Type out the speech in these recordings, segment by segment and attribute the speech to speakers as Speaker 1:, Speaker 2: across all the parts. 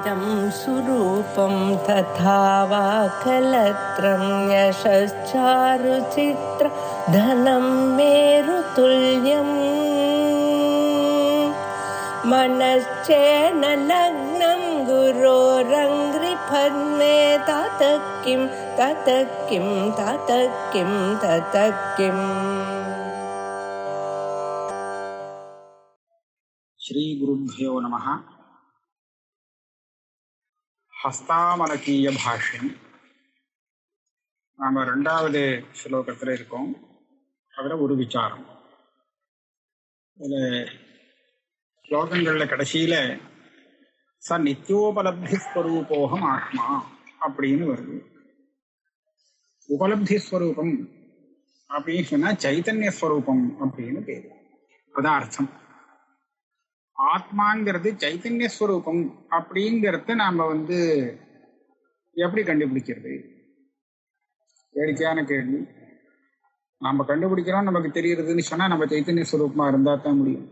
Speaker 1: इदं सुरूपं तथा वा कलत्रं यशश्चारुचित्र धनं मेरुतुल्यम् मनश्चेन लग्नं गुरोरङ्घ्रिपद्मे ततः किं ततः किं ततः किं ततः किम्.
Speaker 2: श्री गुरुभ्यो नमः. ஹஸ்தாமலகீய பாஷ்யம். நாம் 2வது ஸ்லோகத்தில் இருக்கோம். அதில் ஒரு விசாரம். இதில் ஸ்லோகங்களில் கடைசியில் ச நித்தியோபலப்தி ஸ்வரூபோகம் ஆத்மா அப்படின்னு வருது. உபலப்தி ஸ்வரூபம் அப்படின்னு சொன்னால் சைத்தன்ய ஸ்வரூபம் அப்படின்னு பேர். அதான் அர்த்தம். ஆத்மாங்கிறது சைத்தன்ய ஸ்வரூபம் அப்படிங்கிறத நாம எப்படி கண்டுபிடிக்கிறது? வேடிக்கையான கேள்வி. நம்ம கண்டுபிடிக்கிறோம், நமக்கு தெரியுறதுன்னு சொன்னா நம்ம சைத்தன்ய ஸ்வரூபமா இருந்தா தான் முடியும்.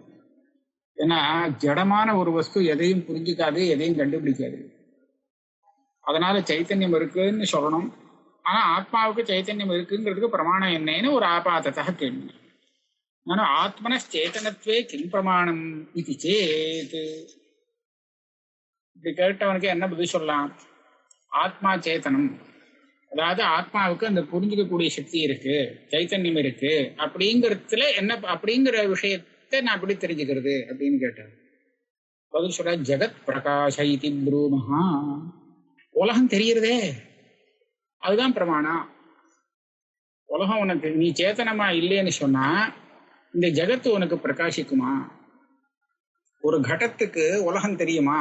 Speaker 2: ஏன்னா ஜடமான ஒரு வஸ்து எதையும் புரிஞ்சிக்காது, எதையும் கண்டுபிடிக்காது. அதனால சைத்தன்யம் இருக்குன்னு சொல்லணும். ஆனா ஆத்மாவுக்கு சைத்தன்யம் இருக்குங்கிறதுக்கு பிரமாணம் என்னன்னு ஒரு ஆபாதத்தாக கேள்வி. ஆத்மனேதனத்வே கிம் பிரமாணம் இது சேத். இப்படி கேட்டவனுக்கு என்ன பதில் சொல்லலாம்? ஆத்மா சேத்தனம், அதாவது ஆத்மாவுக்கு அந்த புரிஞ்சுக்கக்கூடிய சக்தி இருக்கு, சைத்தன்யம் இருக்கு அப்படிங்கிறதுல என்ன, அப்படிங்கிற விஷயத்தை நான் எப்படி தெரிஞ்சுக்கிறது அப்படின்னு கேட்டேன். பதில் சொல்ற ஜெகத் பிரகாஷ இதி ப்ரூமஹா. உலகம் தெரியுறதே, அதுதான் பிரமாணம். உலகம் உனக்கு நீ சேத்தனமா இல்லைன்னு சொன்னா இந்த ஜெகத்து உனக்கு பிரகாசிக்குமா? ஒரு கடத்துக்கு உலகம் தெரியுமா?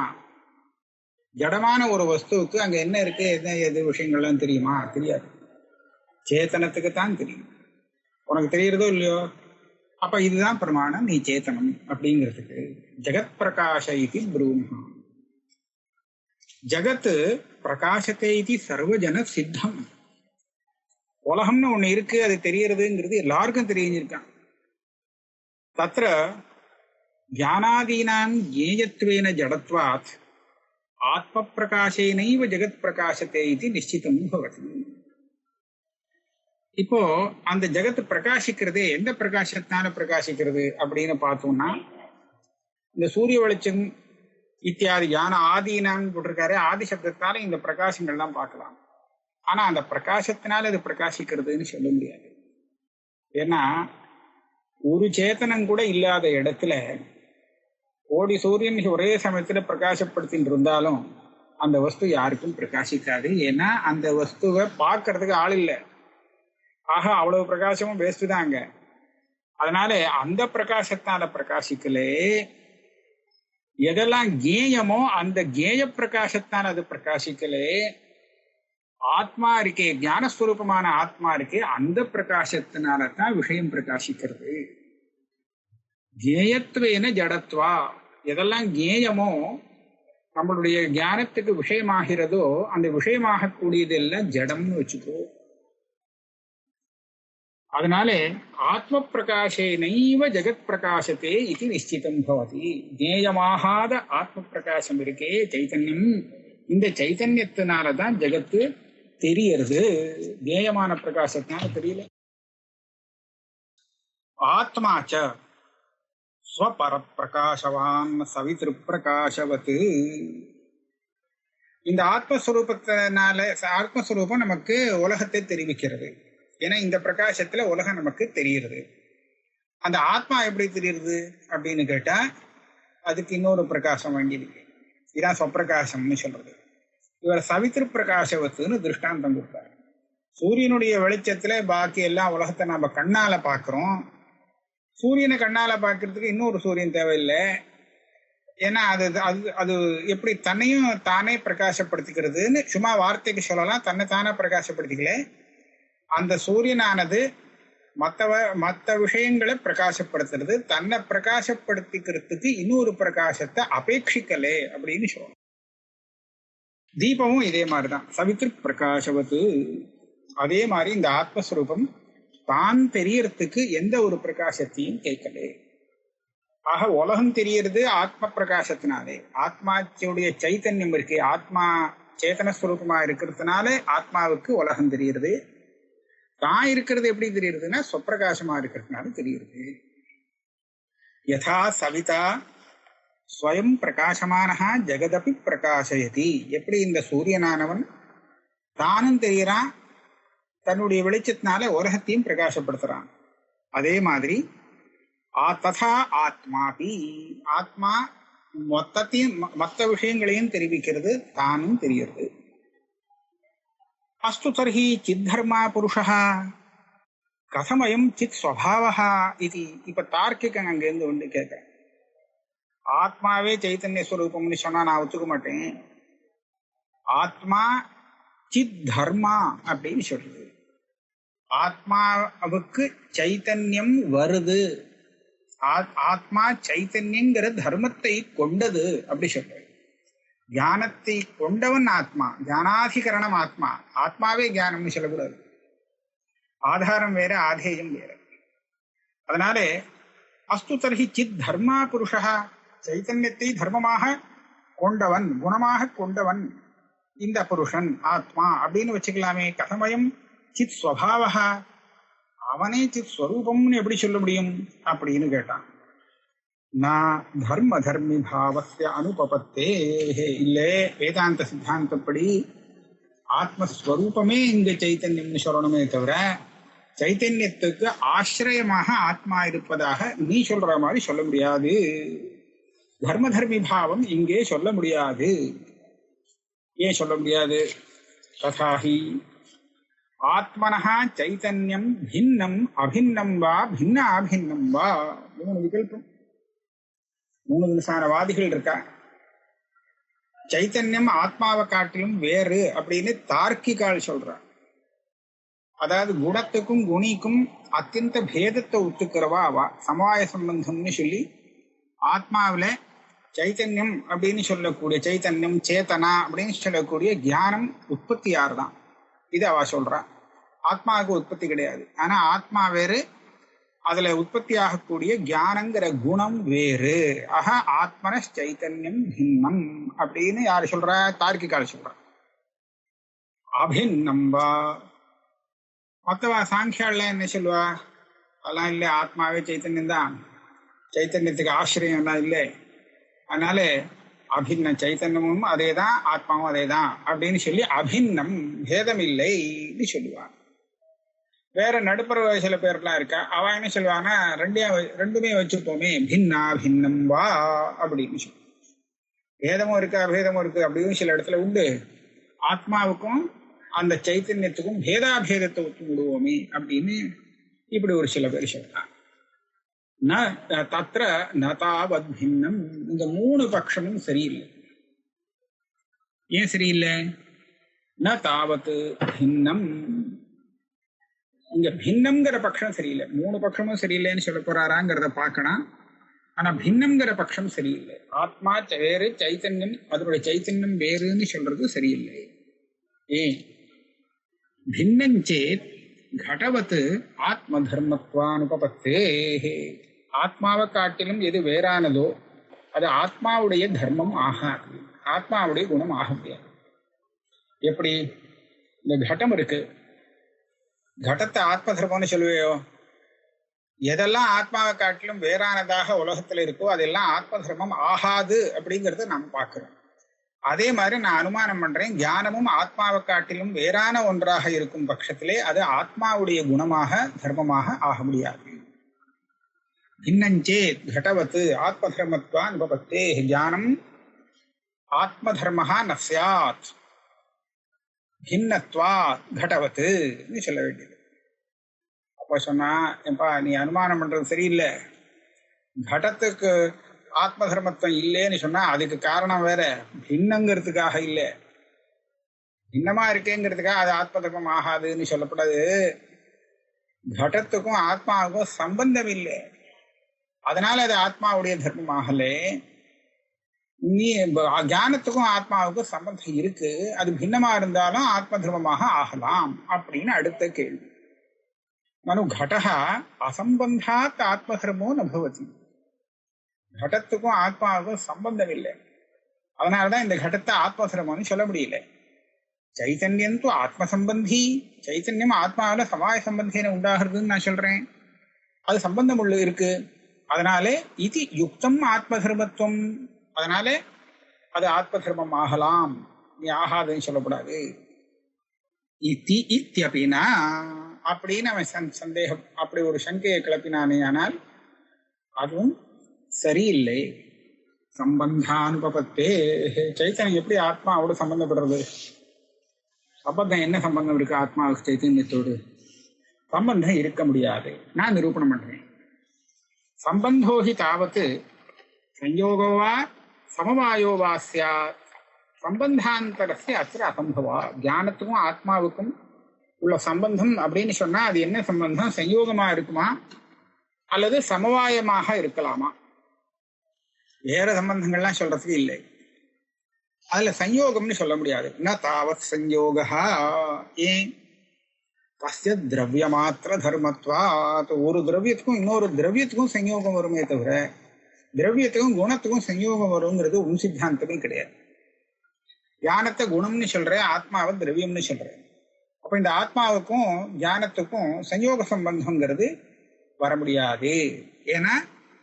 Speaker 2: ஜடமான ஒரு வஸ்துவுக்கு அங்க என்ன இருக்கு, என்ன எது விஷயங்கள்லாம் தெரியுமா? தெரியாது. சேத்தனத்துக்கு தான் தெரியும். உனக்கு தெரியுறதோ இல்லையோ, அப்ப இதுதான் பிரமாணம், நீ சேத்தனம் அப்படிங்கிறதுக்கு. ஜெகத் பிரகாஷ இதி ப்ரூமஹா. ஜகத்து பிரகாசத்தை இது சர்வஜன சித்தம். உலகம்னு ஒண்ணு இருக்கு, அது தெரியறதுங்கிறது எல்லாருக்கும் தெரிஞ்சிருக்கான். தத்ர ஞானாதீனாம் ஜேயத்வேன ஜடத்வாத் ஆத்ம பிரகாசேனைவ ஜெகத் பிரகாசத்தை இது நிச்சிதம் பவதி. இப்போ அந்த ஜெகத் பிரகாசிக்கிறதே எந்த பிரகாசத்தினால பிரகாசிக்கிறது அப்படின்னு பார்த்தோம்னா, இந்த சூரிய வெளிச்சம் இத்தியாதி ஞான ஆதீனான்னு போட்டிருக்காரு. ஆதி சப்தத்தால இந்த பிரகாசங்கள்லாம் பார்க்கலாம். ஆனா அந்த பிரகாசத்தினால அது பிரகாசிக்கிறதுன்னு சொல்ல முடியாது. ஏன்னா ஒரு சேத்தனம் கூட இல்லாத இடத்துல கோடி சூரியன் ஒரே சமயத்துல பிரகாசப்படுத்தின்னு இருந்தாலும் அந்த வஸ்து யாருக்கும் பிரகாசிக்காது. ஏன்னா அந்த வஸ்துவை பார்க்கறதுக்கு ஆள் இல்லை. ஆக அவ்வளவு பிரகாசமும் வேஸ்ட் தான் அங்க. அதனால அந்த பிரகாசத்தால பிரகாசிக்கலே. எதெல்லாம் கேயமோ அந்த கேய பிரகாசத்தால் அது பிரகாசிக்கலே. ஆத்மா இருக்கே, ஞானஸ்வரூபமான ஆத்மா இருக்கே, அந்த பிரகாசத்தினால்தான் விஷயம் பிரகாசிக்கிறது. கேயத்வேன ஜடத்வா. எதெல்லாம் கேயமோ, நம்மளுடைய ஞானத்துக்கு விஷயமாகிறதோ, அந்த விஷயமாக கூடியதெல்லாம் ஜடம்னு வச்சுக்கோ. அதனால ஆத்ம பிரகாசே நைவ ஜெகத் பிரகாசத்தே இது நிச்சிதம் பவதி. கேயமாகாத ஆத்ம பிரகாசம் இருக்கே, சைத்தன்யம், இந்த சைத்தன்யத்தினாலதான் ஜெகத்து தெரியறது. கேயமான பிரகாசத்தினால தெரியல. ஆத்மாச்ச ஸ்வபர பிரகாசவான் சவித்ரு பிரகாசவத்து. இந்த ஆத்மஸ்வரூபத்தினால, ஆத்மஸ்வரூபம் நமக்கு உலகத்தை தெரிவிக்கிறது. ஏன்னா இந்த பிரகாசத்துல உலகம் நமக்கு தெரியுறது. அந்த ஆத்மா எப்படி தெரியுது அப்படின்னு கேட்டா அதுக்கு இன்னொரு பிரகாசம் வேண்டியிருக்கு. இதான் சொப்பிரகாசம்னு சொல்றது. இவர் சவித்ரு பிரகாசவத்துன்னு திருஷ்டாந்தம் கொடுத்தார். சூரியனுடைய வெளிச்சத்துல பாக்கி எல்லாம் உலகத்தை நாம கண்ணால பாக்குறோம். சூரியனை கண்ணால பாக்குறதுக்கு இன்னொரு சூரியன் தேவையில்லை. ஏன்னா அது அது அது எப்படி தன்னையும் தானே பிரகாசப்படுத்திக்கிறதுன்னு சும்மா வார்த்தைக்கு சொல்லலாம். தன்னை தானே பிரகாசப்படுத்திக்கல. அந்த சூரியனானது மற்ற விஷயங்களை பிரகாசப்படுத்துறது. தன்னை பிரகாசப்படுத்திக்கிறதுக்கு இன்னொரு பிரகாசத்தை அபேட்சிக்கலே அப்படின்னு சொல்லணும். தீபமும் இதே மாதிரிதான், சவித்ரு பிரகாசவத்து. அதே மாதிரி இந்த ஆத்மஸ்வரூபம் தான் தெரியறதுக்கு எந்த ஒரு பிரகாசத்தையும் கேட்கலே. ஆக உலகம் தெரியறது ஆத்ம பிரகாசத்தினாலே. ஆத்மாவுடைய சைத்தன்யம் இருக்கு, ஆத்மா சேதனஸ்வரூபமா இருக்கிறதுனால ஆத்மாவுக்கு உலகம் தெரியுது. தான் இருக்கிறது எப்படி தெரியுதுன்னா சொப்பிரகாசமா இருக்கிறதுனால தெரியுது. யதா சவிதா ஸ்வயம் பிரகாசமானஹா ஜெகதபி பிரகாசயதி. எப்படி இந்த சூரியனானவன் தானும் தெரியறான், தன்னுடைய வெளிச்சத்தினால உலகத்தையும் பிரகாசப்படுத்துறான், அதே மாதிரி ததா ஆத்மாபி, ஆத்மா மொத்தத்தையும் மற்ற விஷயங்களையும் தெரிவிக்கிறது, தானும் தெரிகிறது. அஸ்து தர்ஹி சித்தர்மா புருஷா கதமயம் சித் ஸ்வபாவஹா இது. இப்ப தார்க்கிகன் அங்கிருந்து வந்து கேட்கிறேன், ஆத்மாவே சைத்தன்ய ஸ்வரூபம்னு சொன்னா நான் ஒத்துக்க மாட்டேன். ஆத்மா சித் தர்மா அப்படின்னு சொல்றது, ஆத்மாவுக்கு சைத்தன்யம் வருது, ஆத்மா சைத்தன்யங்கிற தர்மத்தை கொண்டது அப்படி சொல்றது. ஞானத்தை கொண்டவன் ஆத்மா, ஞானாதிகரணம் ஆத்மா. ஆத்மாவே ஞானம்னு சொல்லக்கூடாது, ஆதாரம் வேற ஆதேயம் வேற. அதனாலே அஸ்து தர்ஹி சித் தர்மா புருஷா, சைத்தன்யத்தை தர்மமாக கொண்டவன், குணமாக கொண்டவன் இந்த புருஷன் ஆத்மா அப்படின்னு வச்சுக்கலாமே. கதமயம் சித் ஸ்வபாவஹா, அவனே சித் ஸ்வரூபம்னு எப்படி சொல்ல முடியும் அப்படின்னு கேட்டான். நான் தர்ம தர்மி பாவஸ்ய அனுபபத்தே, இல்லை வேதாந்த சித்தாந்தப்படி ஆத்மஸ்வரூபமே இங்க சைத்தன்யம்னு சொல்லணுமே தவிர சைத்தன்யத்துக்கு ஆசிரியமாக ஆத்மா இருப்பதாக நீ சொல்ற மாதிரி சொல்ல முடியாது. தர்ம தர்மி பாவம் இங்கே சொல்ல முடியாது. ஏன் சொல்ல முடியாது? ததாஹி ஆத்மனஹா சைத்தன்யம் பின்னம் அபின்னம் வா பின்ன அபின்னம் வா. 3 விகல்பம், 3 விசாரவாதிகள் இருக்கா. சைத்தன்யம் ஆத்மாவை காட்டிலும் வேறு அப்படின்னு தார்க்கிகால் சொல்றார். அதாவது குணத்துக்கும் குணிக்கும் அத்தியந்த பேதத்தை ஒத்துக்கிறவா அவா. சமவாய சம்பந்தம்னு சொல்லி ஆத்மாவில சைத்தன்யம் அப்படின்னு சொல்லக்கூடிய, சைத்தன்யம் சேத்தனா அப்படின்னு சொல்லக்கூடிய ஞானம் உற்பத்தி யாருதான், இது அவ சொல்றா. ஆத்மாவுக்கு உற்பத்தி கிடையாது, ஆனா ஆத்மா வேறு, அதுல உற்பத்தி ஆகக்கூடிய ஞானங்கிற குணம் வேறு. ஆக ஆத்மன சைத்தன்யம் பின்னம் அப்படின்னு யாரு சொல்ற? தார்க்கிகால் சொல்ற. அபின்னம் வா. மொத்தவா சாங்கியால என்ன சொல்லுவா? அதெல்லாம் இல்லை, ஆத்மாவே சைத்தன்யம் தான், சைத்தன்யத்துக்கு ஆசிரியம் எல்லாம் இல்லை, அதனால அபின்ன சைத்தன்யமும் அதேதான் ஆத்மாவும் அதேதான் அப்படின்னு சொல்லி அபின்னம் பேதம் இல்லைன்னு சொல்லுவான். வேற நடுப்புற சில பேர்லாம் இருக்கா, அவ என்ன சொல்லுவான்னா ரெண்டுமே வச்சுப்போமே, பின்னா பின்னம் வா அப்படின்னு சொல்லி. பேதமும் இருக்கு அபேதமும் இருக்கு அப்படின்னு சில இடத்துல உண்டு. ஆத்மாவுக்கும் அந்த சைத்தன்யத்துக்கும் பேதாபேதத்தை ஒத்து விடுவோமே அப்படின்னு இப்படி ஒரு சில பேர் சொல்றாங்க. தத்ர நதாவத் பின்னம். இந்த 3 பட்சமும் சரியில்லை. ஏன் சரியில்லை? ந தாவத் பின்னம். இங்க பின்னம்ங்கிற பட்சம் சரியில்லை. 3 பட்சமும் சரியில்லைன்னு சொல்ல போறாராங்கிறத பார்க்கணும். ஆனா பின்னம்ங்கிற பட்சம் சரியில்லை. ஆத்மா வேறு, சைத்தன்யம் அதனுடைய சைத்தன்யம் வேறுன்னு சொல்றது சரியில்லை. ஏன்? பின்னஞ்சேத் கடவத்து ஆத்ம தர்மத்வானுபபத்தே. ஆத்மாவை காட்டிலும் எது வேறானதோ அது ஆத்மாவுடைய தர்மம் ஆகாது, ஆத்மாவுடைய குணம் ஆக முடியாது. எப்படி? இந்த கட்டம் இருக்கு, கடத்தை ஆத்ம தர்மம்னு சொல்லுவையோ? எதெல்லாம் ஆத்மாவை காட்டிலும் வேறானதாக உலகத்துல இருக்கோ அதெல்லாம் ஆத்ம தர்மம் ஆகாது அப்படிங்கிறத நாம் பார்க்கிறோம். அதே மாதிரி நான் அனுமானம் பண்றேன், ஞானமும் ஆத்மாவை காட்டிலும் வேறான ஒன்றாக இருக்கும் பட்சத்திலே அது ஆத்மாவுடைய குணமாக தர்மமாக ஆக முடியாது. பின்னஞ்சேத் கடவத்து ஆத்ம தர்மத்வா அனுபவத்தே. ஞானம் ஆத்ம தர்மஹா ந ஸ்யாத் பின்னத்வா கடவத்து சொல்ல வேண்டியது. அப்ப சொன்னா, எப்பா நீ அனுமானம் பண்றது சரியில்லை, கடத்துக்கு ஆத்ம தர்மத்துவம் இல்லைன்னு சொன்னா அதுக்கு காரணம் வேற, பின்னங்கிறதுக்காக இல்லை, பின்னமா இருக்கேங்கிறதுக்காக அது ஆத்ம தர்மம் ஆகாதுன்னு சொல்லப்படாது. கடத்துக்கும் ஆத்மாவுக்கும் சம்பந்தம் இல்லை, அதனால அது ஆத்மாவுடைய தர்மம் ஆகலே. நீ ஞானத்துக்கும் ஆத்மாவுக்கும் சம்பந்தம் இருக்கு, அது பின்னமா இருந்தாலும் ஆத்ம தர்மமாக ஆகலாம் அப்படின்னு அடுத்த கேள்வி. நனு கடஹ அசம்பந்தாத் ஆத்மதர்மோ நபவதி. கடத்துக்கும் ஆத்மாவுக்கும் சம்பந்தம் இல்லை. அதனாலதான் இந்த கடத்தை ஆத்மசிரமம்னு சொல்ல முடியல. சைத்தன்யம் து ஆத்ம சம்பந்தி, சைத்தன்யம் ஆத்மாவில சமாய சம்பந்தின்னு உண்டாகிறதுன்னு நான் சொல்றேன். அது சம்பந்தம் உள்ள இருக்கு. அதனாலே இது யுக்தம் ஆத்ம தர்மத்துவம், அதனாலே அது ஆத்ம தர்மம் ஆகலாம், நீ ஆகாதுன்னு சொல்லக்கூடாது. இத்தி இத்தியபினா அப்படின்னு அவன் சந்தேகம், அப்படி ஒரு சங்கையை கிளப்பினானே, ஆனால் அதுவும் சரியில்லை. சம்பந்தானுபபத்தே, சைத்தன்யம் எப்படி ஆத்மாவோடு சம்பந்தப்படுறது? சம்பந்தம் என்ன சம்பந்தம் இருக்கு ஆத்மாவுக்கு சைத்தன்யத்தோடு? சம்பந்தம் இருக்க முடியாது. நான் நிரூபணம் பண்றேன். சம்பந்தோஹி தாவத்து சயோகோவா சமவாயோவா ஸ்யாத் சம்பந்தாந்தரஸ்ய அத்திர அசம்பவா. ஞானத்துக்கும் ஆத்மாவுக்கும் உள்ள சம்பந்தம் அப்படின்னு சொன்னா அது என்ன சம்பந்தம்? சயோகமா இருக்குமா அல்லது சமவாயமாக இருக்கலாமா? வேற சம்பந்தங்கள்லாம் சொல்றதுக்கு இல்லை. அதுல சயோகம்னு சொல்ல முடியாது. ந தாவத் சயோகா. ஏன்? தஸ்ய திரவிய மாத்திர தர்மத்வாத். ஒரு திரவியத்துக்கும் இன்னொரு திரவியத்துக்கும் சயோகம் வருமே தவிர திரவியத்துக்கும் குணத்துக்கும் சயோகம் வருங்கிறது உன் சித்தாந்தமே கிடையாது. ஞானத்தை குணம்னு சொல்றேன், ஆத்மாவை திரவியம்னு சொல்றேன். அப்ப இந்த ஆத்மாவுக்கும் ஞானத்துக்கும் சயோக சம்பந்தம்ங்கிறது வர முடியாது. ஏன்னா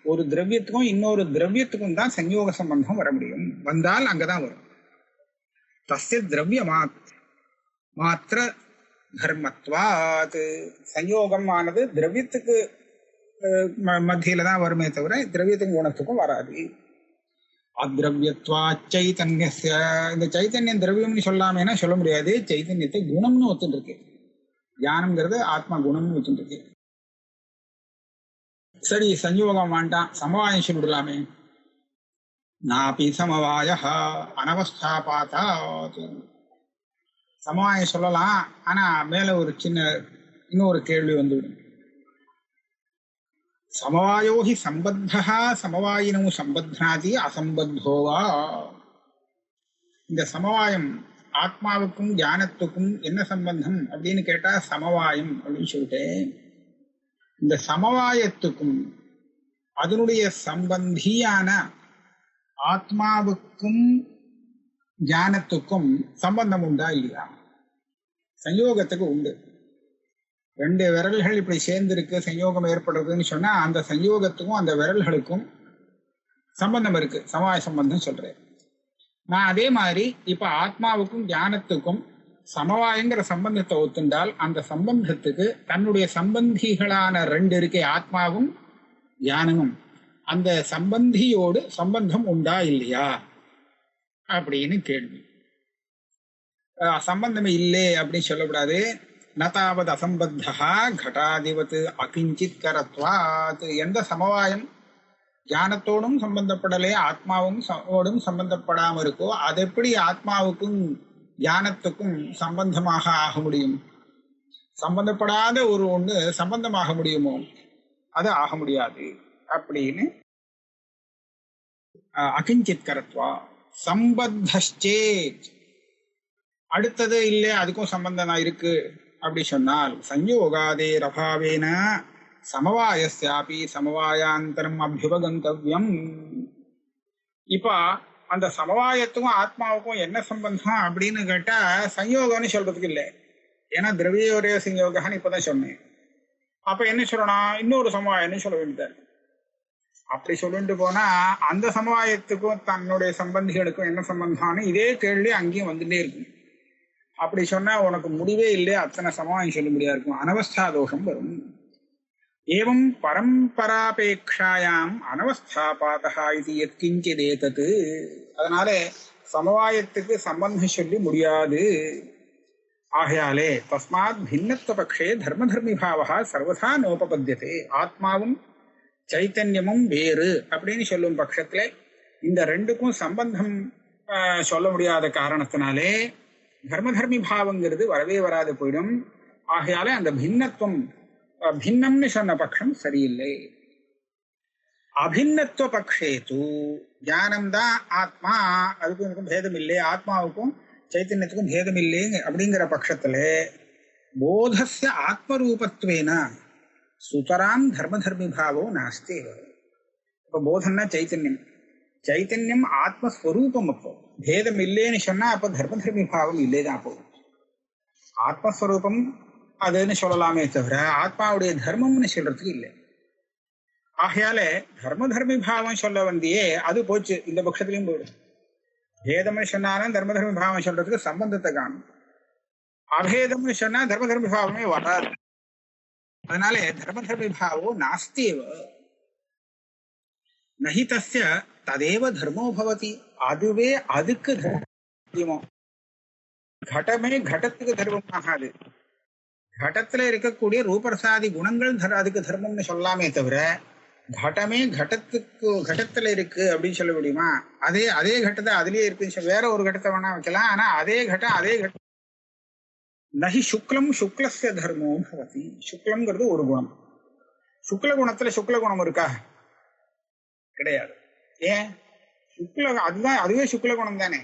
Speaker 2: ஒரு திரவியத்துக்கும் இன்னொரு திரவியத்துக்கும் தான் சயோக சம்பந்தம் வர முடியும். வந்தால் அங்கதான் வரும். தஸ்ய திரவிய மாத்திர தர்மத்வாத். சயோகம் ஆனது திரவியத்துக்கு மத்தியில தான் வருமே தவிர திரவியத்துக்கும் குணத்துக்கும் வராது. அத்ரவியத்வா சைத்தன்யஸ்ய. இந்த சைத்தன்யம் திரவியம்னு சொல்லாமேனா சொல்ல முடியாது. சைத்தன்யத்தை குணம்னு ஒத்துட்டு இருக்கு. ஞானம்ங்கிறது ஆத்மா குணம்னு ஒத்துட்டு இருக்கு. சரி, சயோகம் வேண்டாம், சமவாயம் சொல்லிடலாமே. நாபி சமவாய அனவஸ்தாபாதா. சமவாயம் சொல்லலாம், ஆனா மேல ஒரு சின்ன இன்னொரு கேள்வி வந்துவிடும். சமவாயோஹி சம்பத்தா சமவாயினோ சம்பத்னாதி அசம்பத்தோவா. இந்த சமவாயம் ஆத்மாவுக்கும் ஞானத்துக்கும் என்ன சம்பந்தம் அப்படின்னு கேட்டா சமவாயம் அப்படின்னு சொல்லிட்டேன். இந்த சமவாயத்துக்கும் அதனுடைய சம்பந்தியான ஆத்மாவுக்கும் ஞானத்துக்கும் சம்பந்தம் உண்டா இல்லையா? சயோகத்துக்கு உண்டு. ரெண்டு விரல்கள் இப்படி சேர்ந்திருக்கு, சயோகம் ஏற்படுறதுன்னு சொன்னா அந்த சயோகத்துக்கும் அந்த விரல்களுக்கும் சம்பந்தம் இருக்கு, சமவாய சம்பந்தம் சொல்றேன் நான். அதே மாதிரி இப்ப ஆத்மாவுக்கும் ஞானத்துக்கும் சமவாயங்கிற சம்பந்தத்தை ஒத்துண்டால் அந்த சம்பந்தத்துக்கு தன்னுடைய சம்பந்திகளான ரெண்டு இருக்கே, ஆத்மாவும் ஞானமும், அந்த சம்பந்தியோடு சம்பந்தம் உண்டா இல்லையா அப்படின்னு கேள்வி. சம்பந்தமே இல்லை அப்படின்னு சொல்லக்கூடாது. நதாவது அசம்பத்தா கடாதிபத்து அகிஞ்சித் கரத்வாத். எந்த சமவாயம் ஞானத்தோடும் சம்பந்தப்படலே ஆத்மாவும் சம்பந்தப்படாம இருக்கோ அது எப்படி ஆத்மாவுக்கும் ஞானத்துக்கும் சம்பந்தமாக ஆக முடியும்? சம்பந்தப்படாத ஒரு ஒண்ணு சம்பந்தமாக முடியுமோ? அது ஆக முடியாது அப்படின்னு அகிஞ்சித் கரத்வா. சம்பத்தேத் அடுத்தது இல்லை, அதுக்கும் சம்பந்தம் இருக்கு அப்படி சொன்னால் சஞ்யோகாதே ரபாவேன சமவாயஸ்யாபி சமவாயாந்தரம் அபியுபகந்தவ்யம். இப்ப அந்த சமவாயத்துக்கும் ஆத்மாவுக்கும் என்ன சம்பந்தம் அப்படின்னு கேட்டா சஞ்யோகம்னு சொல்றதுக்கு இல்லை. ஏன்னா திரவியோரே சஞ்யோகான்னு இப்பதான் சொன்னேன். அப்ப என்ன சொல்லணும்? இன்னொரு சமவாயம்னு சொல்ல வேண்டியது. அப்படி சொல்லிட்டு போனா அந்த சமவாயத்துக்கும் தன்னுடைய சம்பந்திகளுக்கும் என்ன சம்பந்தம்னு இதே கேள்வி அங்கேயும் வந்துட்டே இருக்கும். அப்படி சொன்னா உனக்கு முடிவே இல்லை, அத்தனை சமவாயம் சொல்ல முடியாது இருக்கும், அனவஸ்தா தோஷம் வரும். ஏவம் பரம்பராபேட்சாயாம் அனவஸ்தாபாதா இது எத்கிஞ்சிதேதது. அதனால சமவாயத்துக்கு சம்பந்தம் சொல்லி முடியாது. ஆகையாலே தஸ்மாத் பின்னத்துவ பக்ஷே தர்மதர்மி பாவா சர்வதா நோபபத்தியதே. ஆத்மாவும் சைத்தன்யமும் வேறு அப்படின்னு சொல்லும் பட்சத்துல இந்த ரெண்டுக்கும் சம்பந்தம் சொல்ல முடியாத காரணத்தினாலே தர்மதர்மி பாவங்கிறது வரவே வராது போயிடும். ஆகையாலே அந்த பின்னத்துவம் பின்னம்னு சொன்ன பட்சம் சரியில்லை. அபின்னத்துவ பக்ஷே தூ ஞானம்தான் ஆத்மா, அதுக்கும் இதுக்கும் பேதம் இல்லை, ஆத்மாவுக்கும் சைத்தன்யத்துக்கும் பேதம் இல்லை அப்படிங்கிற பட்சத்துல போதஸ்ய ஆத்மரூபத்வேன சுதராம் தர்மதர்மி பாவோ நாஸ்தி. இப்ப போதம்னா சைத்தன்யம். சைத்தன்யம் ஆத்மஸ்வரூபம். அப்போ பேதம் இல்லைன்னு சொன்னா அப்ப தர்ம தர்மி பாவம் இல்லைதான் போகும். ஆத்மஸ்வரூபம் அதுன்னு சொல்லலாமே தவிர ஆத்மாவுடைய தர்மம்னு சொல்றதுக்கு இல்லை. ஆகையால தர்ம தர்மி பாவம் சொல்ல வந்தியே அது போச்சு, இந்த பட்சத்திலையும் போயிடும். பேதம்னு சொன்னாலும் தர்ம தர்மி பாவம் சொல்றதுக்கு சம்பந்தத்தை காணும். அபேதம்னு சொன்னா தர்ம தர்மி பாவமே வராது. அதனால தர்ம தர்மி பாவோ நாஸ்தியேவ நஹி தஸ்ய ததேவ தர்மோ பவதி. அதுவே அதுக்கு தர்மமோ. கடமே கடத்துக்கு தர்மம் ஆகாது. கடத்துல இருக்கக்கூடிய ரூபரசாதி குணங்கள் அதுக்கு தர்மம்னு சொல்லாமே தவிர கடமே கடத்துல இருக்கு அப்படின்னு சொல்ல முடியுமா? அதே கடத்தை அதுலயே இருக்குன்னு வேற ஒரு கடத்தை வேணா வைக்கலாம். ஆனா அதே கட்டம் நஹி சுக்லம் சுக்லஸ்ய தர்மோ பவதி. சுக்லம்ங்கிறது ஒரு குணம். சுக்ல குணத்துல சுக்ல குணம் இருக்கா? கிடையாது. ஏன்? அதுவே சுக்ல குணம் தானே.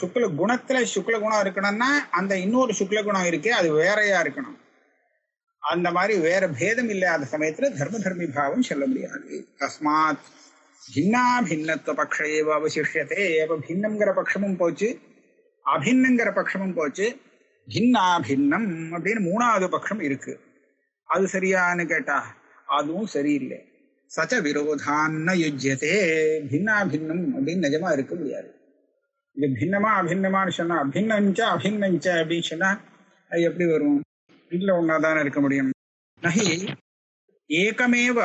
Speaker 2: சுக்ல குணத்துல சுக்ல குணம் இருக்கணும்னா அந்த இன்னொரு சுக்ல குணம் இருக்கே அது வேறையா இருக்கணும். அந்த மாதிரி வேற பேதம் இல்லாத சமயத்துல தர்ம தர்மி பாவம் சொல்ல முடியாது. தஸ்மாத் பின்னா பின்னத்துவ பக்ஷேவ அவசிஷ்யத்தே. அப்ப பின்னம்ங்கிற பட்சமும் போச்சு, அபின்னங்கிற பட்சமும் போச்சு. பின்னா பின்னம் அப்படின்னு மூணாவது பட்சம் இருக்கு. அது சரியான்னு கேட்டா அதுவும் சரியில்லை. சச்ச விரோதான்ன யுஜ்யத்தே. பின்னா பின்னம் அப்படின்னு நிஜமா இருக்க முடியாது. இது பின்னமா அபின்னமான்னு சொன்னா அபின்னஞ்ச அபின்னஞ்ச அப்படின்னு சொன்னா அது எப்படி வரும்? இதுல ஒன்னாதானே இருக்க முடியும். நஹி ஏகமேவ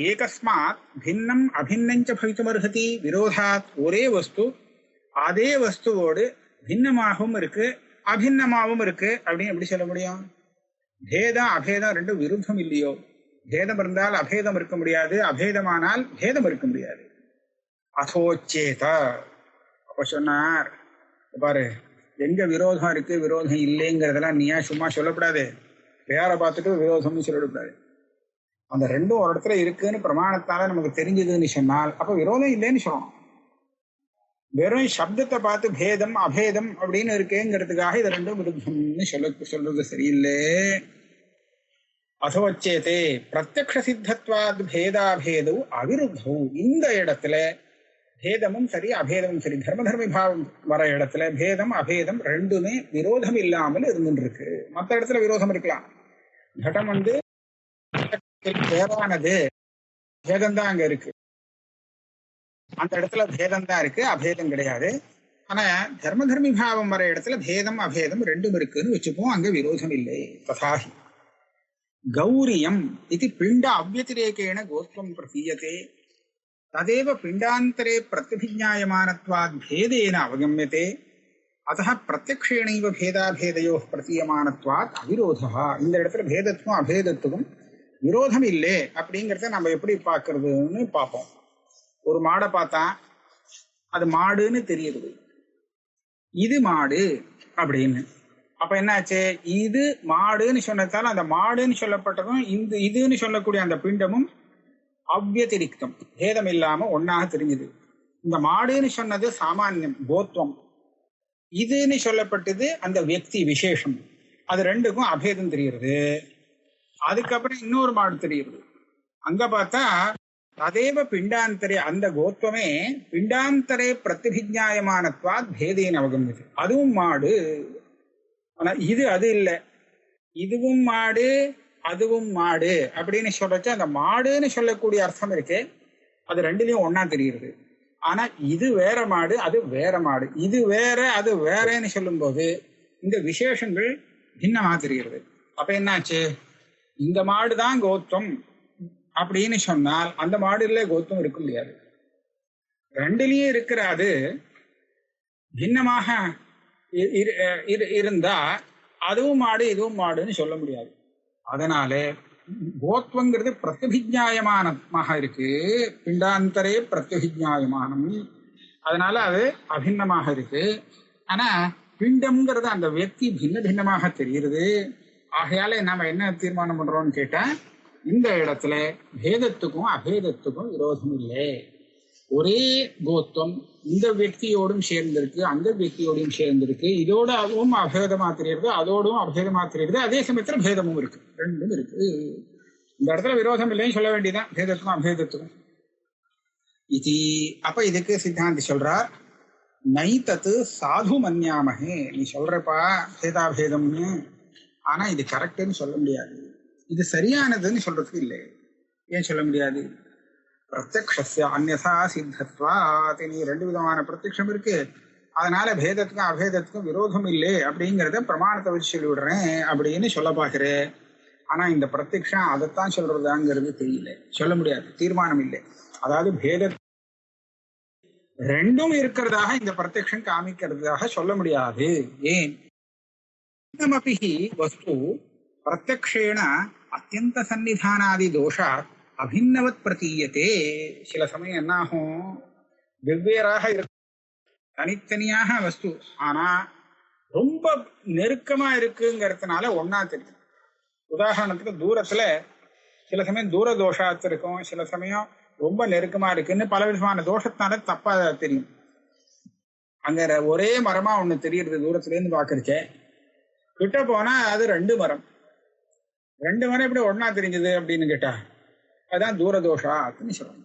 Speaker 2: ஏகஸ்மாத் பின்னம் அபின்னஞ்ச பவித்துமர்ஹதி. விரோதாத் ஒரே வஸ்து அதே வஸ்துவோடு பின்னமாகவும் இருக்கு அபின்னமாகவும் இருக்கு அப்படின்னு எப்படி சொல்ல முடியும்? பேதம் அபேதம் ரெண்டும் விருத்தம் இல்லையோ? பேதம் இருந்தால் அபேதம் இருக்க முடியாது, அபேதமானால் பேதம் இருக்க முடியாது. அதோச்சேத. அப்ப சொன்னார் பாரு, எங்க விரோதம் இருக்கு விரோதம் இல்லைங்கிறதெல்லாம் நீயா சும்மா சொல்லக்கூடாது. வேற பார்த்துட்டு விரோதம்னு சொல்லக்கூடாது. அந்த ரெண்டும் ஒரு இடத்துல இருக்குன்னு பிரமாணத்தால நமக்கு தெரிஞ்சதுன்னு சொன்னால் அப்ப விரோதம் இல்லைன்னு சொல்லணும். வெறும் சப்தத்தை பார்த்து பேதம் அபேதம் அப்படின்னு இருக்கேங்கிறதுக்காக இது ரெண்டும் விருத்தம்னு சொல்றது சரியில்லை. அதோச்சேதே பிரத்யக்ஷ சித்தத்வாத் பேதாபேதோ அவிருத்தோ. இந்த இடத்துல பேதமும் சரி அபேதமும் சரி, தர்ம தர்மி பாவம் வர இடத்துல பேதம் அபேதம் ரெண்டுமே விரோதம் இல்லாமல் இருந்துருக்கு. மற்ற இடத்துல விரோதம் இருக்கலாம். கடம் வேறானது, பேதம்தான் அங்க இருக்கு. அந்த இடத்துல பேதம் தான் இருக்கு, அபேதம் கிடையாது. ஆனா தர்ம தர்மி பாவம் வர இடத்துல பேதம் அபேதம் ரெண்டும் இருக்குன்னு வச்சுப்போம், அங்க விரோதம் இல்லை. ததாஹி கௌரியம் இது பிண்ட அவ்யதிரேகேண கோத்வம் பிரதீயதே ததேவ பிண்டாந்தரே பிரத்யபிஜ்ஞாயமானத்வாத் பேதேன அவகம்யதே அத்தः பிரத்யக்ஷேணைவ பேதாபேதயோः பிரதீயமானத்வாத் அவிரோதः. இந்த இடத்துல பேதத்துவம் அபேதத்துவம் விரோதம் இல்லை அப்படிங்கிறத நம்ம எப்படி பார்க்கறதுன்னு பார்ப்போம். ஒரு மாடை பார்த்தா அது மாடுன்னு தெரியுது, இது மாடு அப்படின்னு. அப்ப என்னாச்சு? இது மாடுன்னு சொன்னதால அந்த மாடுன்னு சொல்லப்பட்டதும் இந்த இதுன்னு சொல்லக்கூடிய அந்த பிண்டமும் அவ்யதிரிக்தம் பேதம் இல்லாம ஒன்னாக தெரிஞ்சது. இந்த மாடுன்னு சொன்னது சாமானியம் கோத்வம், இதுன்னு சொல்லப்பட்டது அந்த வியக்தி விசேஷம். அது ரெண்டுக்கும் அபேதம் தெரிகிறது. அதுக்கப்புறம் இன்னொரு மாடு தெரிகிறது. அங்க பார்த்தா அதேவ பிண்டாந்தரே, அந்த கோத்வமே பிண்டாந்தரே பிரத்யபிஜ்ஞாயமானத்வாத் பேதேன அவகம்யதே. அதுவும் மாடு. ஆனா இது அது இல்லை, இதுவும் மாடு அதுவும் மாடு அப்படின்னு சொல்றச்சு அந்த மாடுன்னு சொல்லக்கூடிய அர்த்தம் இருக்கு, அது ரெண்டுலயும் ஒன்னா தெரியுது. ஆனா இது வேற மாடு அது வேற மாடு, இது வேற அது வேறன்னு சொல்லும் போது இந்த விசேஷங்கள் பின்னமா தெரிகிறது. அப்ப என்னாச்சு? இந்த மாடுதான் கோத்வம் அப்படின்னு சொன்னால் அந்த மாடுல கோத்வம் இருக்க முடியாது. ரெண்டுலயும் இருக்கிற அது பின்னமாக இருந்தா அதுவும் மாடு இதுவும் மாடுன்னு சொல்ல முடியாது. அதனால கோத்வங்கிறது பிரத்யபிஜ்ஞாயமானமாக இருக்கு, பிண்டாந்தரே பிரத்யபிஜ்ஞாயமானம். அதனால அது அபின்னமாக இருக்கு. ஆனா பிண்டம்ங்கிறது அந்த வியக்தி பின்ன பின்னமாக தெரிகிறது. ஆகையால நாம என்ன தீர்மானம் பண்றோம்னு கேட்டா, இந்த இடத்துல பேதத்துக்கும் அபேதத்துக்கும் விரோதம் இல்லை. ஒரே கோத்வம் இந்த வியக்தியோடும் சேர்ந்திருக்கு அந்த வியக்தியோடும் சேர்ந்திருக்கு. இதோட அதுவும் அபேதமா தெரியுது அதோடும் அபேதமா தெரியுது. அதே சமயத்துல பேதமும் இருக்கு, ரெண்டும் இருக்கு. இந்த இடத்துல விரோதம் இல்லைன்னு சொல்ல வேண்டியதான் பேதத்துக்கும் அபேதத்துக்கும். இது. அப்ப இதுக்கு சித்தாந்தி சொல்றார், நைத்தத்து சாது மன்யாமகே. நீ சொல்றப்பா பேதாபேதம்னு, ஆனா இது கரெக்டுன்னு சொல்ல முடியாது, இது சரியானதுன்னு சொல்றதுக்கு இல்லை. ஏன் சொல்ல முடியாது? பிரத்யக்ஷஸ்ய அந்யதா சித்தத்வாத். நீ ரெண்டு விதமான பிரத்யக்ஷம் இருக்கு, அதனால பேதத்துக்கும் அபேதத்துக்கும் விரோதம் இல்லை அப்படிங்கிறத பிரமாணத்தை வச்சு சொல்லி விடுறேன் அப்படின்னு சொல்ல பாக்குறேன். ஆனா இந்த பிரத்யக்ஷம் அதைத்தான் சொல்றதாங்கிறது தெரியல, சொல்ல முடியாது, தீர்மானம் இல்லை. அதாவது பேத ரெண்டும் இருக்கிறதாக இந்த பிரத்யக்ஷம் காமிக்கிறதாக சொல்ல முடியாது. ஏன்? நமபி வஸ்து பிரத்யக்ஷேண அத்தியந்த சன்னிதானாதி தோஷாத் அபின்னவத் பிரதீயத்தே. சில சமயம் என்ன ஆகும், வெவ்வேறாக இருக்கு, தனித்தனியாக வஸ்து, ஆனா ரொம்ப நெருக்கமா இருக்குங்கிறதுனால ஒன்னா தெரியும். உதாரணத்துக்கு தூரத்துல சில சமயம் தூர தோஷாத்து இருக்கும், சில சமயம் ரொம்ப நெருக்கமா இருக்குன்னு பல விதமான தோஷத்தினால தப்பா தெரியும். அங்க ஒரே மரமா ஒண்ணு தெரியுது தூரத்துல இருந்து பாக்குறச்சே, கிட்ட போனா அது ரெண்டு மரம் எப்படி ஒன்னா தெரிஞ்சது அப்படின்னு கேட்டா அதுதான் தூரதோஷாத்துன்னு சொல்றாங்க.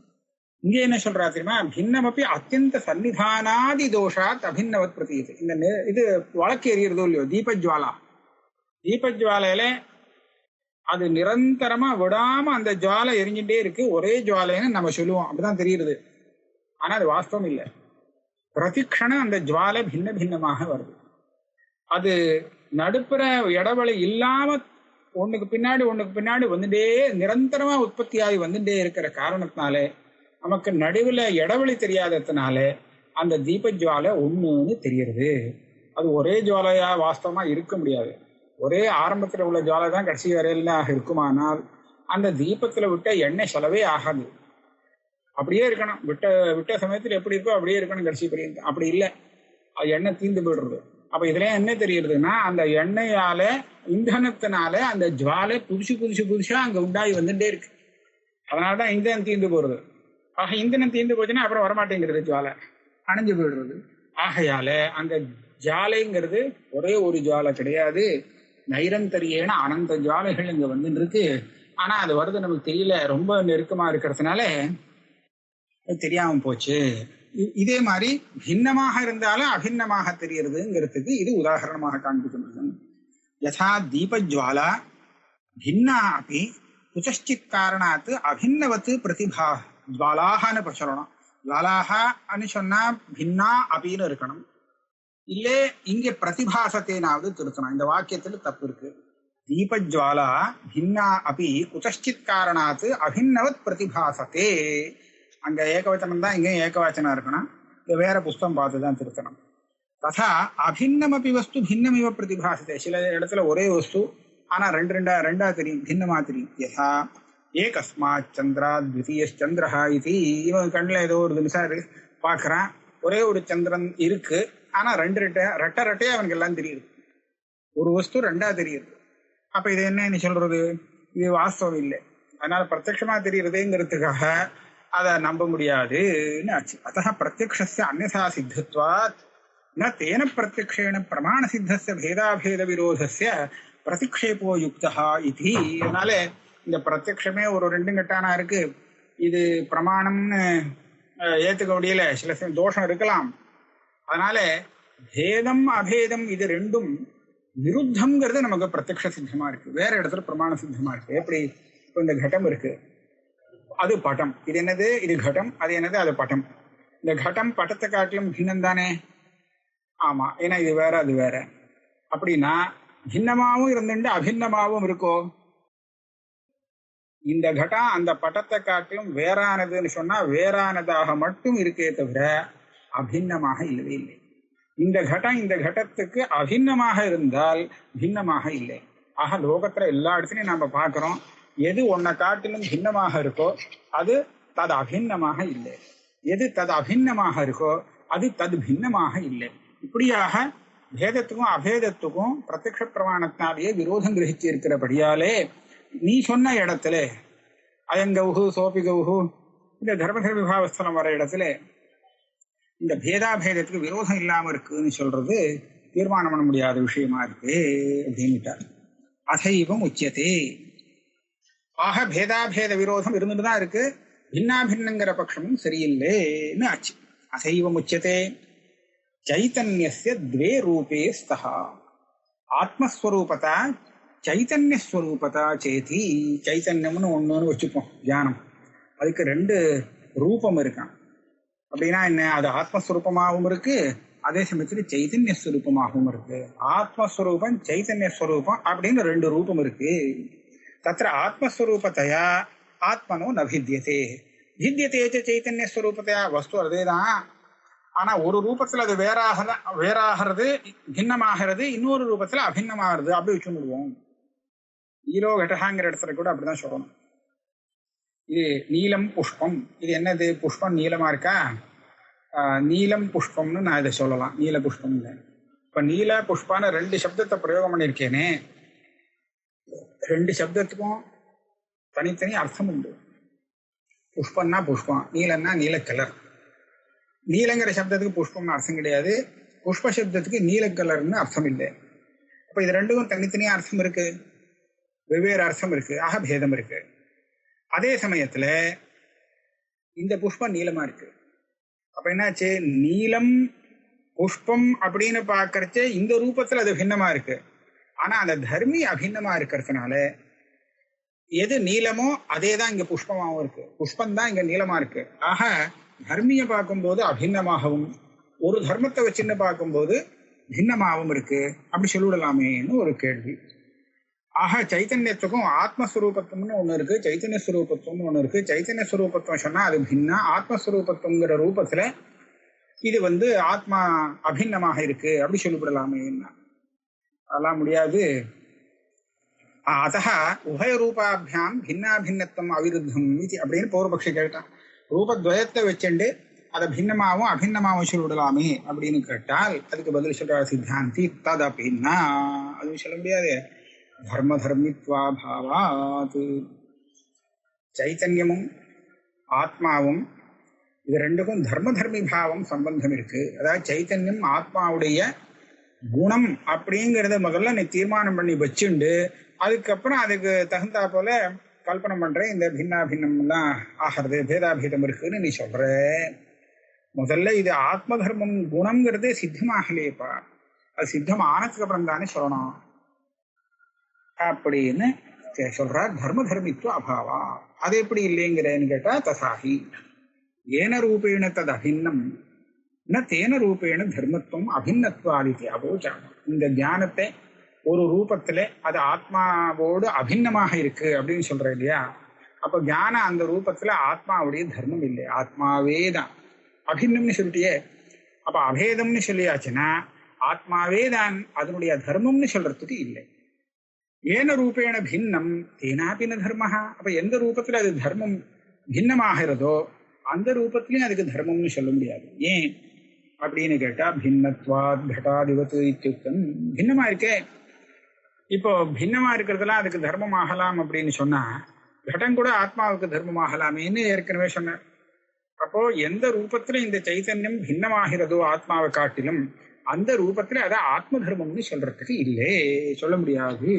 Speaker 2: இங்க என்ன சொல்றா தெரியுமா, பின்னமப்பி அத்தியந்த சன்னிதானாதி தோஷாத் அபின்னவத் பிரதீயத்தை. இந்த இது வழக்கு எறியறதோ இல்லையோ, தீபஜ்வாலையில அது நிரந்தரமா விடாம அந்த ஜுவாலை எரிஞ்சுட்டே இருக்கு, ஒரே ஜுவாலைன்னு நம்ம சொல்லுவோம், அப்படிதான் தெரியுது. ஆனா அது வாஸ்தவம் இல்லை. பிரதிக்ஷணம் அந்த ஜுவாலை பின்ன பின்னமாக வருது. அது நடுப்புற இடவெளி இல்லாம ஒண்ணுக்கு பின்னாடி வந்துட்டே நிரந்தரமா உற்பத்தி ஆகி வந்துட்டே இருக்கிற காரணத்தினாலே நமக்கு நடுவுல இடவெளி தெரியாததுனால அந்த தீபஜ்வாலை ஒண்ணுன்னு தெரியுது. அது ஒரே ஜுவாலையா வாஸ்தவமா இருக்க முடியாது. ஒரே ஆரம்பத்துல உள்ள ஜுவாலை தான் கடைசி வரையில இருக்குமானால் அந்த தீபத்துல விட்ட எண்ணெய் செலவே ஆகாது, அப்படியே இருக்கணும். விட்ட சமயத்துல எப்படி இருக்கோ அப்படியே இருக்கணும் கடைசி பரியந்தம். அப்படி இல்லை, அது எண்ணெய் தீந்து போயிடுறது. அப்ப இதுல என்ன தெரியுதுன்னா, அந்த எண்ணெயால இந்தனத்தினால அந்த ஜுவாலை புதுசா அங்க உண்டாகி வந்துட்டே இருக்கு. அதனாலதான் இந்தனம் தீந்து போறது. ஆக இந்தனம் தீந்து போச்சுன்னா அப்புறம் வரமாட்டேங்கிறது, ஜுவாலை அணைஞ்சு போயிடுறது. ஆகையால அங்க ஜுவாலைங்கிறது ஒரே ஒரு ஜுவாலை கிடையாது, நைரந்தரியேன அனந்த ஜுவாலைகள் இங்க வந்துட்டு இருக்கு. ஆனா அது வருது நமக்கு தெரியல, ரொம்ப நெருக்கமா இருக்கிறதுனால தெரியாம போச்சு. இதே மாதிரி பின்னமாக இருந்தாலும் அபின்னமாக தெரியறதுங்கிறதுக்கு இது உதாரணமாக காண்பிக்க. யதா தீபஜ்வாலா பின்னா அப்படி குச்சித் காரணாத்து அபின்னவத்து பிரதிபா ஜுவாலாகன்னு சொல்லணும். ஜுவாலாகன்னு சொன்னா பின்னா அப்படின்னு இருக்கணும். இல்லே இங்கே பிரதிபாசத்தேனாவது திருத்தணும். இந்த வாக்கியத்துல தப்பு இருக்கு. தீபஜ்வாலா பின்னா அப்படி குச்சித் காரணாத்து அபின்னவத் பிரதிபாசத்தே. அங்க ஏகவச்சனம் தான், இங்கே ஏகவச்சனம் இருக்கணும். இங்க வேற புஸ்தகம் பார்த்துதான் திருத்தணும். ததா அபின்னமபி வஸ்து பின்னமிவ பிரதிபாசத்தை. சில இடத்துல ஒரே வஸ்து ஆனா ரெண்டா தெரியும், பின்னமா தெரியும். யதா ஏகஸ்மாத் சந்திரா த்விதீய சந்திரஹா இது. இவன் கண்ணில் ஏதோ ஒரு நிமிஷம் பார்க்கறான், ஒரே ஒரு சந்திரன் இருக்கு, ஆனா ரெட்டையா அவனுக்கு எல்லாம் தெரியுது. ஒரு வஸ்து ரெண்டா தெரியுது. அப்ப இது என்ன சொல்றது, இது வாஸ்தவம் இல்லை. அதனால பிரத்யட்சமா தெரியுறதுங்கிறதுக்காக அதை நம்ப முடியாதுன்னு ஆச்சு. அத்தः பிரத்யக்ஷஸ்ய அன்யதா சித்தத்வாத் ந தேன பிரத்யக்ஷேண பிரமாண சித்தஸ்ய பேதாபேத விரோதஸ்ய பிரதிக்ஷேபோ யுக்தா இதி. அதனால இந்த பிரத்யக்ஷமே ஒரு ரெண்டு கட்டானா இருக்கு, இது பிரமாணம்னு ஏத்துக்க முடியல, சில தோஷம் இருக்கலாம். அதனால பேதம் அபேதம் இது ரெண்டும் விருத்தம்ங்கிறது நமக்கு பிரத்யக்ஷ சித்தமா இருக்கு, வேற இடத்துல பிரமாண சித்தமா இருக்கு. எப்படி இப்போ இந்த கட்டம் இருக்கு, அது பட்டம், இது என்னது, இது கட்டம், அது என்னது, அது பட்டம். இந்த கட்டம் பட்டத்தை காட்டிலும் பின்னம் தானே? ஆமா, ஏன்னா இது வேற அது வேற. அப்படின்னா பின்னமாவும் இருந்துட்டு அபின்னமாவும் இருக்கோ? இந்த கட்டம் அந்த பட்டத்தை காட்டிலும் வேறானதுன்னு சொன்னா வேறானதாக மட்டும் இருக்கே தவிர அபின்னமாக இல்லவே இல்லை. இந்த கட்டம் இந்த கட்டத்துக்கு அபின்னமாக இருந்தால் பின்னமாக இல்லை. ஆக லோகத்துல எல்லா இடத்துலையும் நாம பார்க்கிறோம், எது ஒன்னை காட்டிலும் பின்னமாக இருக்கோ அது தது அபின்னமாக இல்லை, எது தது அபின்னமாக இருக்கோ அது தது பின்னமாக இல்லை. இப்படியாக பேதத்துக்கும் அபேதத்துக்கும் பிரத்யக்ஷ பிரமாணத்தினாலேயே விரோதம் கிரகிச்சு இருக்கிறபடியாலே நீ சொன்ன இடத்துல அயங்கவுகு சோபிகவுகு இந்த தர்மதர்ம விபாவஸ்தலம் வர இடத்துல இந்த பேதாபேதத்துக்கு விரோதம் இல்லாம இருக்குன்னு சொல்றது தீர்மானம் பண்ண முடியாத விஷயமா இருக்கு அப்படின்னுட்டார். அதைவம் உச்சியதே. ஆக பேதாபேத விரோதம் இருந்துட்டு தான் இருக்கு, பின்னாபின்னங்கிற பட்சமும் சரியில்லைன்னு ஆச்சு. அசைவம் உச்சதே சைத்தன்யஸ்ய द्वे ரூபே ஸ்தஹ ஆத்மஸ்வரூபதா சைத்தன்யஸ்வரூபதா சேதி. சைத்தன்யம்னு ஒன்றுன்னு வச்சுப்போம் தியானம். அதுக்கு ரெண்டு ரூபம் இருக்கான். அப்படின்னா என்ன? அது ஆத்மஸ்வரூபமாகவும் இருக்கு, அதே சமயத்தில் சைத்தன்ய ஸ்வரூபமாகவும் இருக்கு. ஆத்மஸ்வரூபம் சைத்தன்யஸ்வரூபம் அப்படின்னு ரெண்டு ரூபம் இருக்கு. தத்திர ஆத்மஸ்வரூபத்தையா ஆத்மனோ நபித்தியதே பித்தியதே சைத்தன்யஸ்வரூபத்தையா. வஸ்து அதேதான், ஆனா ஒரு ரூபத்துல அது வேறாகிறது, பின்னமாகிறது, இன்னொரு ரூபத்துல அபின்னமாகிறது. அப்படி வச்சுடுவோம். ஈரோ கட்டகாங்கிற இடத்துல கூட அப்படிதான் சொல்லணும். இது நீலம் புஷ்பம். இது என்னது? புஷ்பம் நீளமா இருக்கா? நீலம் புஷ்பம்னு நான் இதை சொல்லலாம். நீல புஷ்பம் இல்லை. இப்ப நீல புஷ்பான ரெண்டு சப்தத்தை பிரயோகம் பண்ணியிருக்கேனே, ரெண்டு சப்தத்துக்கும் தனித்தனி அர்த்தம் உண்டு. புஷ்பம்னா புஷ்பம், நீலன்னா நீல கலர். நீலங்கிற சப்தத்துக்கு புஷ்பம்னு அர்த்தம் கிடையாது, புஷ்ப சப்தத்துக்கு நீல கலர்னு அர்த்தம் இல்லை. அப்ப இது ரெண்டுக்கும் தனித்தனியா அர்த்தம் இருக்கு, வெவ்வேறு அர்த்தம் இருக்கு, ஆக பேதம் இருக்கு. அதே சமயத்துல இந்த புஷ்பம் நீளமா இருக்கு. அப்ப என்னாச்சு? நீலம் புஷ்பம் அப்படின்னு பாக்கறச்ச இந்த ரூபத்துல அது பின்னமா இருக்கு. ஆனா அந்த தர்மி அபின்னமா இருக்கிறதுனால எது நீளமோ அதே தான் இங்க புஷ்பமாகவும் இருக்கு, புஷ்பம் தான் இங்க நீளமா இருக்கு. ஆக தர்மியை பார்க்கும்போது அபின்னமாகவும், ஒரு தர்மத்தை வச்சுன்னு பார்க்கும்போது பின்னமாகவும் இருக்கு. அப்படி சொல்லிவிடலாமேன்னு ஒரு கேள்வி. ஆக சைத்தன்யத்துக்கும் ஆத்மஸ்வரூபத்துவம்னு ஒண்ணு இருக்கு, சைத்தன்ய ஸ்வரூபத்துவம்னு ஒண்ணு இருக்கு. சைத்தன்ய ஸ்வரூபத்துவம் சொன்னா அது பின்னா, ஆத்மஸ்வரூபத்துவங்கிற ரூபத்துல இது ஆத்மா அபின்னமாக இருக்கு அப்படி சொல்லிவிடலாமேன்னா அதெல்லாம் முடியாது. அத்தः உபயரூபாபியாம் பின்னாபின்னத்துவம் அவிருத்தம் இது அப்படின்னு பூர்வபக்ஷி கேட்டான். ரூபத்வயத்தை வச்சுண்டு அதை பின்னமாகவும் அபின்னமாகவும் சொல்லிவிடலாமே அப்படின்னு கேட்டால் அதுக்கு பதில் சொல்ற சித்தாந்தி தத் அப்படின்னா அதுவும் சொல்ல முடியாது. தர்ம தர்மித்வாபாவாத். சைத்தன்யமும் ஆத்மாவும் இது ரெண்டுக்கும் தர்ம தர்மி பாவம் சம்பந்தம் இருக்கு. அதாவது சைத்தன்யம் ஆத்மாவுடைய குணம் அப்படிங்கிறத முதல்ல நீ தீர்மானம் பண்ணி வச்சுண்டு அதுக்கப்புறம் அதுக்கு தகுந்தா போல கல்பனை பண்றேன். இந்த பின்னா பின்னம்லாம் ஆகிறது, பேதாபேதம் இருக்குன்னு நீ சொல்ற. முதல்ல இது ஆத்ம தர்மம் குணம்ங்கிறதே சித்தமாகலையேப்பா, அது சித்தம் ஆனதுக்கு அப்புறம் தானே சொல்லணும் அப்படின்னு சொல்றார். தர்ம தர்மித்துவ அபாவா. அது எப்படி இல்லைங்கிறேன்னு கேட்டா தசாகி ஏன ரூபேண தது அபின்னம் ந தேன ரூபேண தர்மத்துவம் அபின்னத்வாதித்ய அபோச்சாம. இந்த ஞானத்தை ஒரு ரூபத்துல அது ஆத்மாவோடு அபின்னமாக இருக்கு அப்படின்னு சொல்ற இல்லையா? அப்ப ஞானம் அந்த ரூபத்துல ஆத்மாவுடைய தர்மம் இல்லை, ஆத்மாவே தான். அபின்னம்னு சொல்லிட்டியே, அப்ப அபேதம்னு சொல்லியாச்சுன்னா ஆத்மாவே தான் அதனுடைய தர்மம்னு சொல்றதுக்கு இல்லை. ஏன ரூபேண பின்னம் தேனாபின தர்மஹா. அப்ப எந்த ரூபத்துல அது தர்மம் பின்னமாகிறதோ அந்த ரூபத்திலையும் அதுக்கு தர்மம்னு சொல்ல முடியாது. ஏன் அப்படின்னு கேட்டா பின்னத்வாத் கடாதிபத்து இத்தியுக்தம். பின்னமா இருக்கே, இப்போ பின்னமா இருக்கிறதுலாம் அதுக்கு தர்மம் ஆகலாம் அப்படின்னு சொன்னா கடம் கூட ஆத்மாவுக்கு தர்மம் ஆகலாமேன்னு ஏற்கனவே சொன்ன. அப்போ எந்த ரூபத்துல இந்த சைத்தன்யம் பின்னமாகிறதோ ஆத்மாவை காட்டிலும் அந்த ரூபத்துல அதை ஆத்ம தர்மம்னு சொல்றதுக்கு இல்லை, சொல்ல முடியாது.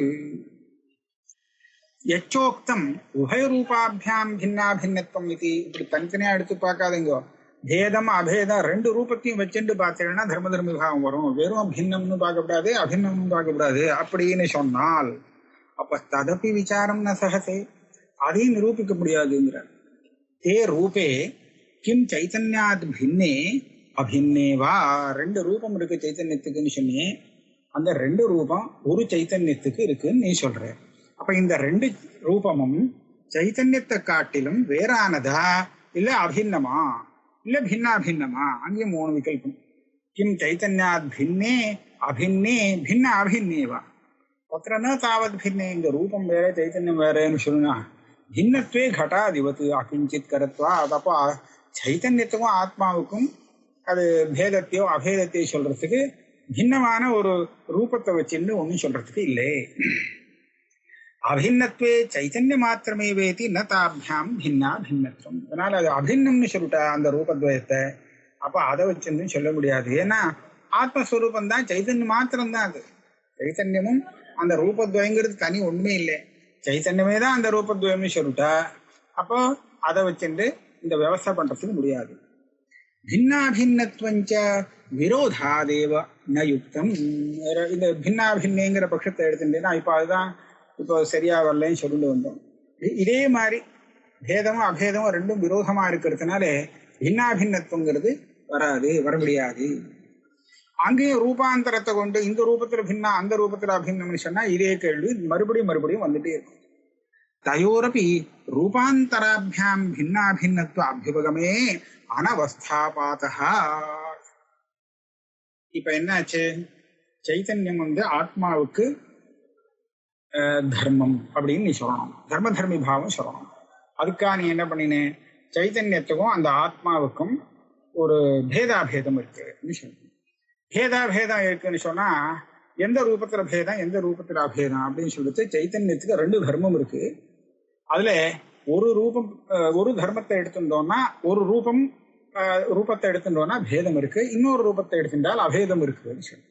Speaker 2: எச்சோக்தம் உபயரூபாபியாம் பின்னா பின்னத்துவம் இது. இப்படி தனித்தனியா எடுத்து பார்க்காதீங்க. பேதம் அபேதம் ரெண்டு ரூபத்தையும் வச்சுட்டு பார்த்தீங்கன்னா தர்ம தர்ம விபாகம் வரும். வெறும் பின்னம்னு பார்க்கக்கூடாது, அபின்னம்னு பார்க்கக்கூடாது அப்படின்னு சொன்னால் அப்ப ததப்பி விசாரம் ந சகசே, அதையும் நிரூபிக்க முடியாதுங்கிறார். தே ரூபே கிம் சைத்தன்யாத் பின்னே அபின்னேவா. ரெண்டு ரூபம் இருக்கு சைத்தன்யத்துக்குன்னு சொன்னே, அந்த ரெண்டு ரூபம் ஒரு சைத்தன்யத்துக்கு இருக்குன்னு நீ சொல்ற. அப்ப இந்த ரெண்டு ரூபமும் சைத்தன்யத்தை காட்டிலும் வேறானதா இல்ல அபின்னமா இல்ல பின்னாபின்னமா? அங்கே மூணு விகல்பம். கிம் சைத்தன்யாத் பின்னே அபின்னே பின்ன அபின்னேவா. பத்திரனா தாவத் பின்னே. இந்த ரூபம் வேற சைத்தன்யம் வேறன்னு சொன்னா பின்னத்வே கட்டாதிபத்து அகிஞ்சித் கரத்வா. அதப்போ சைத்தன்யத்துக்கும் ஆத்மாவுக்கும் அது பேதத்தையோ அபேதத்தையோ சொல்றதுக்கு பின்னமான ஒரு ரூபத்தை வச்சுன்னு ஒன்னும் சொல்றதுக்கு இல்லை. அபின்னத்வே சைத்தன்ய மாத்திரமே வேதி ந தாபியாம் பின்னா பின்னத்துவம். அதனால அது அபின்னம்னு சொல்லிட்டா அந்த ரூபத்வயத்தை, அப்ப அதை வச்சுன்னு சொல்ல முடியாது. ஏன்னா ஆத்மஸ்வரூபம் தான், சைத்தன்யம் மாத்திரம்தான். அது சைத்தன்யமும் அந்த ரூபத்வயங்கிறது தனி ஒண்ணுமே இல்லை, சைத்தன்யமே தான் அந்த ரூபத்வயம்னு சொல்லிட்டா அப்போ அதை வச்சுட்டு இந்த விவசாய பண்றதுக்கு முடியாது. பின்னாபின்னத்வஞ்ச விரோதாதேவ ந யுக்தம். இந்த பின்னாபின்னேங்கிற பட்சத்தை எடுத்துட்டேன்னா இப்போ அதுதான் இப்போ சரியா வரலன்னு சொல்லிட்டு வந்தோம். இதே மாதிரி பேதமும் அபேதமும் ரெண்டும் விரோதமா இருக்கிறதுனால பின்னாபின்னத்துவங்கிறது வர முடியாது. அங்கேயும் ரூபாந்தரத்தை கொண்டு இந்த ரூபத்துல பின்னா அந்த ரூபத்துல அபின்னம்னு சொன்னா இதே கேள்வி மறுபடியும் வந்துட்டே இருக்கும். தயோரபி ரூபாந்தராபியாம் பின்னாபின்னத்துவ அபியுபகமே அனவஸ்தாபாதா. இப்ப என்னாச்சு, சைத்தன்யம் ஆத்மாவுக்கு தர்மம் அப்படின்னு நீ சொல்லணும், தர்மி பாவம் சொல்லணும். அதுக்காக நீ என்ன பண்ணின, சைத்தன்யத்துக்கும் அந்த ஆத்மாவுக்கும் ஒரு பேதாபேதம் இருக்குன்னு சொல்லணும். பேதாபேதம் இருக்குன்னு சொன்னா எந்த ரூபத்துல பேதம் எந்த ரூபத்துல அபேதம் அப்படின்னு சொல்லிட்டு சைத்தன்யத்துக்கு 2 தர்மம் இருக்கு. அதுல ஒரு தர்மத்தை எடுத்துட்டோம்னா ஒரு ரூபத்தை எடுத்துட்டோம்னா பேதம் இருக்கு, இன்னொரு ரூபத்தை எடுத்துட்டால் அபேதம் இருக்குன்னு சொல்லி.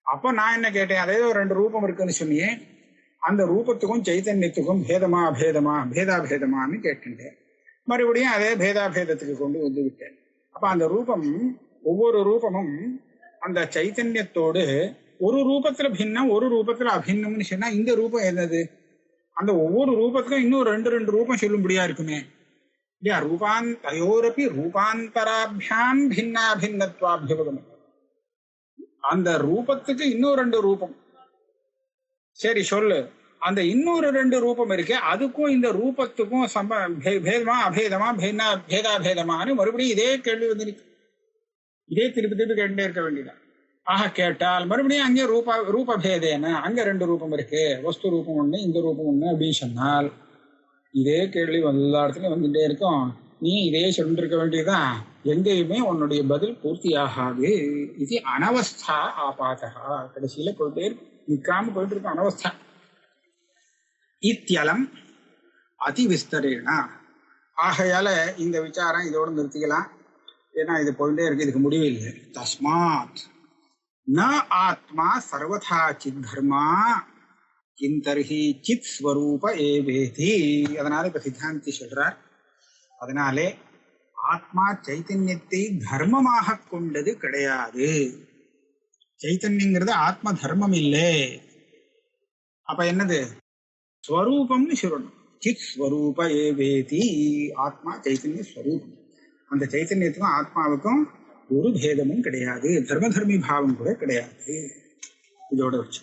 Speaker 2: அப்ப நான் என்ன கேட்டேன், அதே 2 ரூபம் இருக்குன்னு சொன்னியே, அந்த ரூபத்துக்கும் சைத்தன்யத்துக்கும் பேதாபேதமான்னு கேட்டுட்டேன். மறுபடியும் அதே பேதாபேதத்துக்கு கொண்டு வந்து விட்டேன். அப்ப அந்த ரூபம், ஒவ்வொரு ரூபமும் அந்த சைத்தன்யத்தோடு ஒரு ரூபத்துல பின்னம் ஒரு ரூபத்துல அபின்னம்னு சொன்னா இந்த ரூபம் என்னது, அந்த ஒவ்வொரு ரூபத்துக்கும் இன்னும் 2 ரூபம் சொல்லும்படியா இருக்குமே இல்லையா. தயோரபி ரூபாந்தராபியாம் பின்னாபின்னத்வாபியுபகம். அந்த ரூபத்துக்கு இன்னும் 2 ரூபம். சரி சொல்லு, அந்த இன்னொரு 2 ரூபம் இருக்கு, அதுக்கும் இந்த ரூபத்துக்கும் பேதமா அபேதமா பேதாபேதமானு மறுபடியும் இதே கேள்வி வந்துருக்கு. இதே திருப்பி கேட்டுட்டே இருக்க வேண்டியதான். ஆக கேட்டால் மறுபடியும் அங்கே ரூபபேதேன அங்க 2 ரூபம் இருக்கு, வஸ்து ரூபம் ஒண்ணு இந்த ரூபம் ஒண்ணு அப்படின்னு சொன்னால் இதே கேள்வி எல்லா இடத்துலயும் வந்துட்டே இருக்கும். நீ இதே சொல்லிட்டு இருக்க வேண்டியதுதான், எங்கேயுமே உன்னுடைய பதில் பூர்த்தியாகாது. இது அனவஸ்தா ஆபாதகா. கடைசியில போயிட்டே இருக்கும், நிற்காம போயிட்டு இருக்கும் அனவஸ்தா. இத்தியலம் அதிவிஸ்தரேனா. ஆகையால இந்த விசாரம் இதோட நிறுத்திக்கலாம், ஏன்னா இது போயிட்டே இருக்கு, இதுக்கு முடிவு இல்லை. தஸ்மாத் ந ஆத்மா சர்வதா சித் தர்மா கிந்தர்ஹி சித் ஸ்வரூப ஏவேதி. அதனால இப்ப சித்தாந்தி சொல்றார், அதனாலே ஆத்மா சைத்தன்யத்தை தர்மமாக கொண்டது கிடையாது. சைத்தன்யங்கிறது ஆத்ம தர்மம் இல்லை. அப்ப என்னது, ஸ்வரூபம்னு சொல்லணும். சித் ஸ்வரூப ஏவேதி. ஆத்மா சைத்தன்ய ஸ்வரூபம். அந்த சைத்தன்யத்துக்கும் ஆத்மாவுக்கும் ஒரு பேதமும் கிடையாது, தர்மி பாவம் கூட கிடையாது. இதோட வச்சு